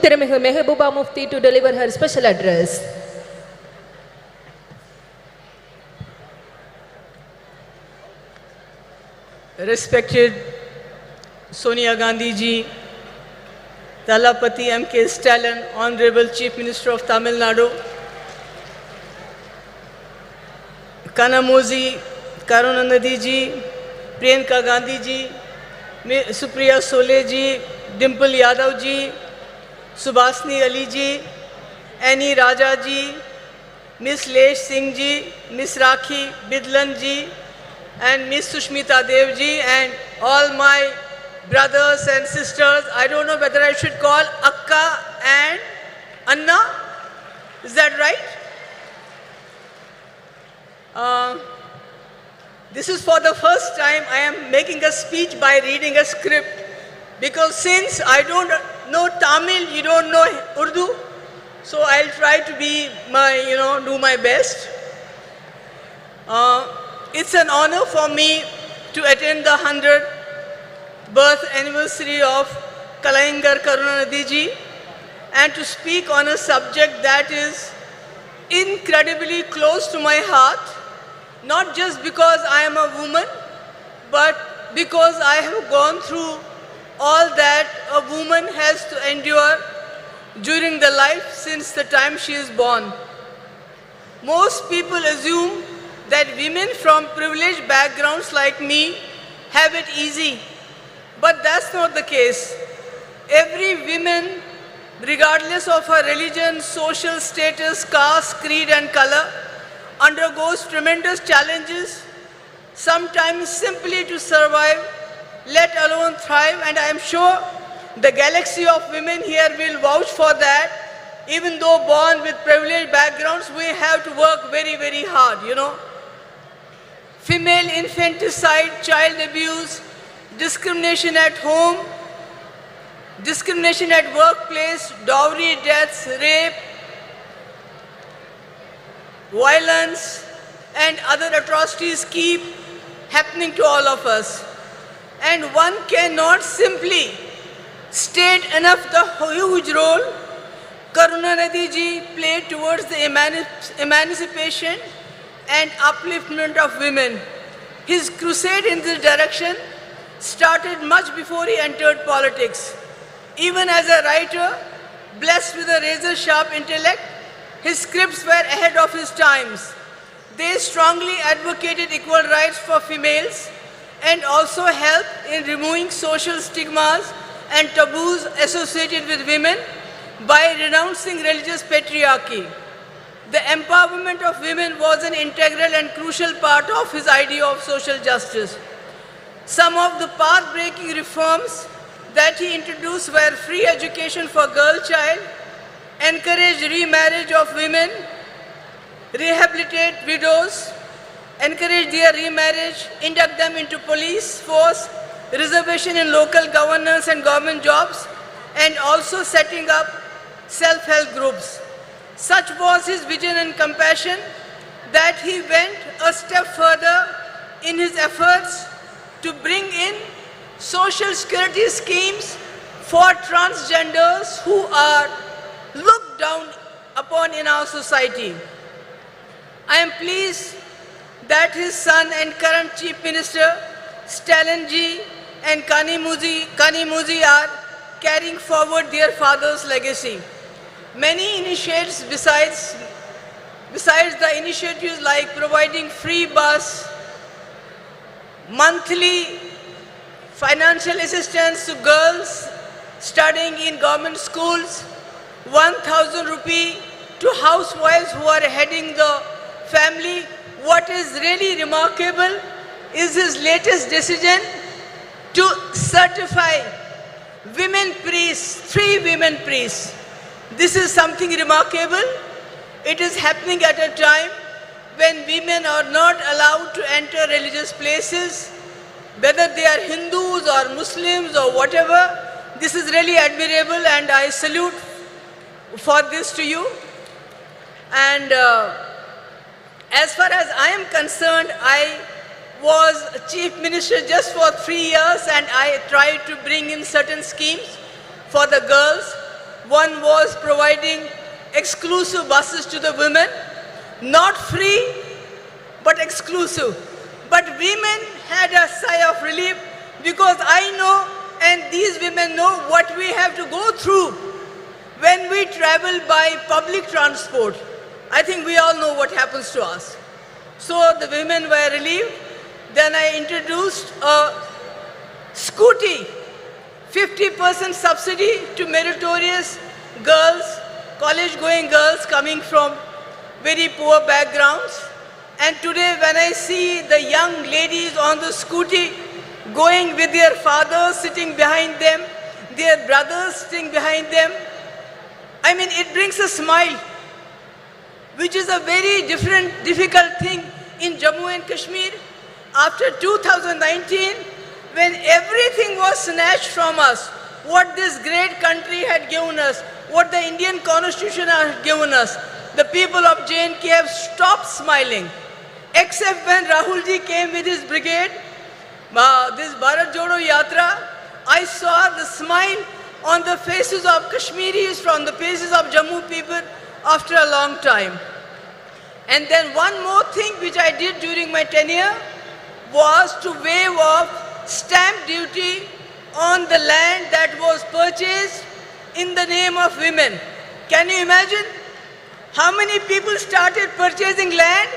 Tiramihu Mehbooba Mufti to deliver her special address. Respected Soniya Gandhi ji, Talapati MK Stalin, Honorable Chief Minister of Tamil Nadu, Kanimozhi, Karunanidhi ji, Priyanka Gandhi ji, Supriya Sole ji, Dimple Yadav ji, Subhasni Ali ji, Annie Raja ji, Miss Lesh Singh ji, Miss Rakhi Bidlan ji, and Miss Sushmita Dev ji, and all my brothers and sisters. I don't know whether I should call Akka and Anna. Is that right? This is for the first time I am making a speech by reading a script, because since I don't know Tamil, you don't know Urdu, so I'll try to be do my best. It's an honor for me to attend the 100th birth anniversary of Kalaingar Karunanidhi ji and to speak on a subject that is incredibly close to my heart, not just because I am a woman, but because I have gone through all that a woman has to endure during the life since the time she is born. Most people assume that women from privileged backgrounds like me have it easy, but that's not the case. Every woman, regardless of her religion, social status, caste, creed and color, undergoes tremendous challenges, sometimes simply to survive, let alone thrive, and I am sure the galaxy of women here will vouch for that. Even though born with privileged backgrounds, we have to work very, very hard, Female infanticide, child abuse, discrimination at home, discrimination at workplace, dowry deaths, rape, violence, and other atrocities keep happening to all of us. And one cannot simply state enough the huge role Karunanidhi ji played towards the emancipation and upliftment of women. His crusade in this direction started much before he entered politics. Even as a writer, blessed with a razor-sharp intellect, his scripts were ahead of his times. They strongly advocated equal rights for females and also helped in removing social stigmas and taboos associated with women by renouncing religious patriarchy. The empowerment of women was an integral and crucial part of his idea of social justice. Some of the path-breaking reforms that he introduced were free education for girl child, encouraged remarriage of women, rehabilitate widows, encourage their remarriage, induct them into police force, reservation in local governance and government jobs, and also setting up self-help groups. Such was his vision and compassion that he went a step further in his efforts to bring in social security schemes for transgenders who are looked down upon in our society. I am pleased that his son and current Chief Minister, Stalin ji and Kanimozhi are carrying forward their father's legacy. Many initiatives besides the initiatives like providing free bus, monthly financial assistance to girls studying in government schools, 1,000 rupee to housewives who are heading the family. What is really remarkable is his latest decision to certify women priests, 3 women priests. This is something remarkable. It is happening at a time when women are not allowed to enter religious places, whether they are Hindus or Muslims or whatever. This is really admirable, and I salute for this to you. And as far as I am concerned, I was Chief Minister just for 3 years, and I tried to bring in certain schemes for the girls. One was providing exclusive buses to the women, not free, but exclusive. But women had a sigh of relief because I know and these women know what we have to go through when we travel by public transport. I think we all know what happens to us. So the women were relieved. Then I introduced a scooty, 50% subsidy to meritorious girls, college-going girls coming from very poor backgrounds. And today when I see the young ladies on the scooty going with their fathers sitting behind them, their brothers sitting behind them, I mean, it brings a smile, which is a very difficult thing in Jammu and Kashmir. After 2019, when everything was snatched from us, what this great country had given us, what the Indian Constitution had given us, the people of DMK have stopped smiling. Except when Rahulji came with his brigade, this Bharat Jodo Yatra, I saw the smile on the faces of Kashmiris, from the faces of Jammu people after a long time. And then one more thing which I did during my tenure was to waive off stamp duty on the land that was purchased in the name of women. Can you imagine how many people started purchasing land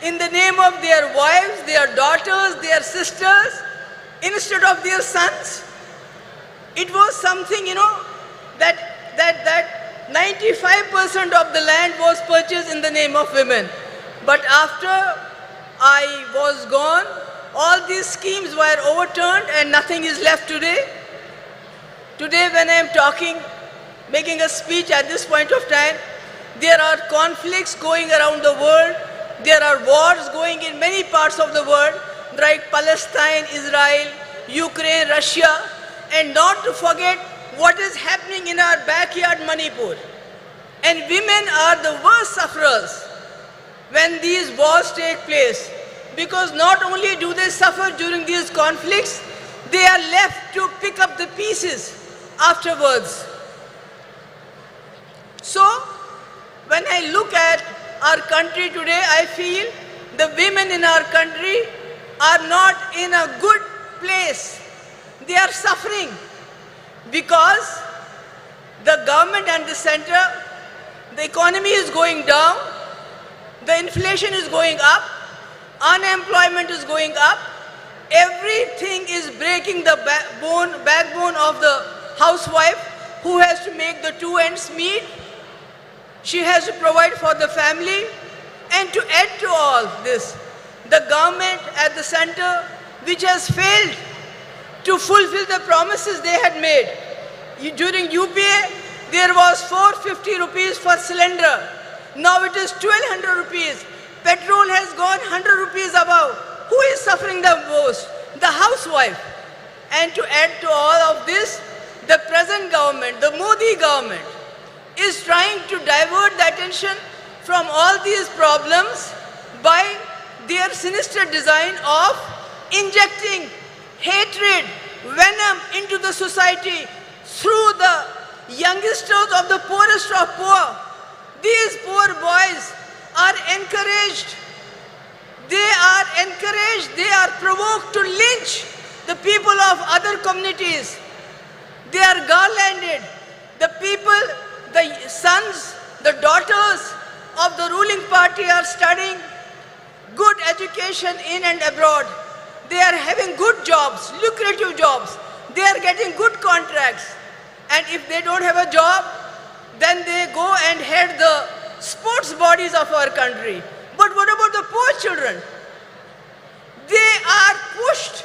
in the name of their wives, their daughters, their sisters, instead of their sons? It was something, that 95% of the land was purchased in the name of women. But after I was gone, all these schemes were overturned and nothing is left today. Today when I am talking, making a speech at this point of time, there are conflicts going around the world. There are wars going in many parts of the world, like Palestine, Israel, Ukraine, Russia, and not to forget what is happening in our backyard Manipur. And women are the worst sufferers when these wars take place, because not only do they suffer during these conflicts, they are left to pick up the pieces afterwards. So, when I look at our country today, I feel the women in our country are not in a good place. They are suffering because the government and the center, the economy is going down, the inflation is going up, unemployment is going up, everything is breaking the backbone of the housewife who has to make the two ends meet. She has to provide for the family. And to add to all this, the government at the center, which has failed to fulfill the promises they had made. During UPA, there was 450 rupees for cylinder. Now it is 1200 rupees. Petrol has gone 100 rupees above. Who is suffering the most? The housewife. And to add to all of this, the present government, the Modi government, is trying to divert the attention from all these problems by their sinister design of injecting hatred, venom into the society through the youngsters of the poorest of poor. These poor boys are encouraged. They are provoked to lynch the people of other communities. They are garlanded. The people, the sons, the daughters of the ruling party are studying good education in and abroad. They are having good jobs, lucrative jobs. They are getting good contracts. And if they don't have a job, then they go and head the sports bodies of our country. But what about the poor children? They are pushed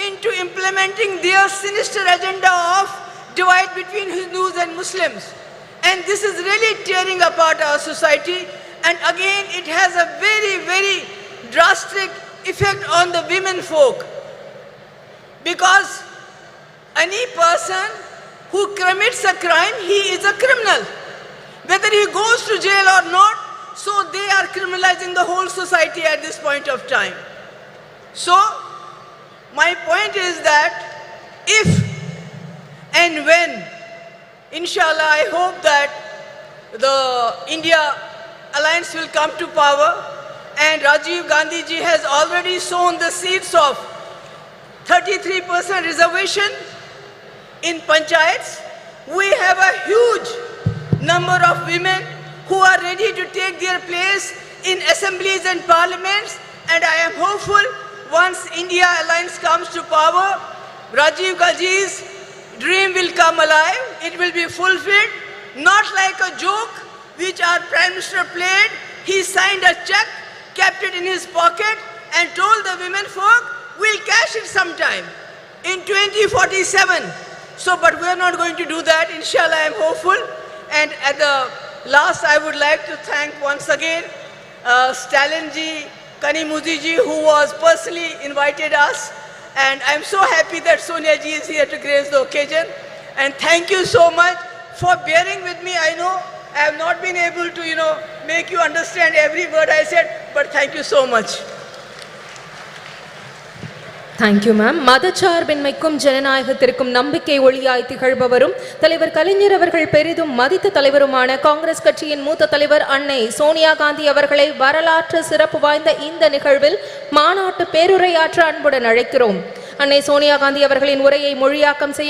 into implementing their sinister agenda of divide between Hindus and Muslims. And this is really tearing apart our society. And again, it has a very, very drastic effect on the women folk. Because any person who commits a crime, he is a criminal. Whether he goes to jail or not, so they are criminalizing the whole society at this point of time. So, my point is that if and when Inshallah, I hope that the India alliance will come to power, and Rajiv Gandhi ji has already sown the seeds of 33% reservation in panchayats. We have a huge number of women who are ready to take their place in assemblies and parliaments, and I am hopeful once India alliance comes to power, Rajiv Gandhi's dream will come alive. It will be fulfilled, not like a joke which our Prime Minister played. He signed a check, kept it in his pocket, and told the women folk, we'll cash it sometime in 2047. So, but we are not going to do that. Inshallah, I am hopeful. And at the last, I would like to thank once again Stalin ji, Kanimozhi ji, who was personally invited us. And I am so happy that Soniya ji is here to grace the occasion. And thank you so much for bearing with me. I know I have not been able to, make you understand every word I said, but thank you so much. Thank you, ma'am. மதச்சார்பின்மைக்கும் ஜனநாயகத்திற்கும் நம்பிக்கை ஒளியாய் திகழ்பவரும் தலைவர் கலைஞர் அவர்கள் பெரிதும் மதித்த தலைவருமான காங்கிரஸ் கட்சியின் மூத்த தலைவர் அன்னை சோனியா காந்தி அவர்களை வரலாற்று சிறப்பு வாய்ந்த இந்த நிகழ்வில் மாநாட்டு பேருரையாற்ற அன்புடன் அழைக்கிறோம். அன்னை சோனியா காந்தி அவர்களின் உரையை மொழியாக்கம் செய்ய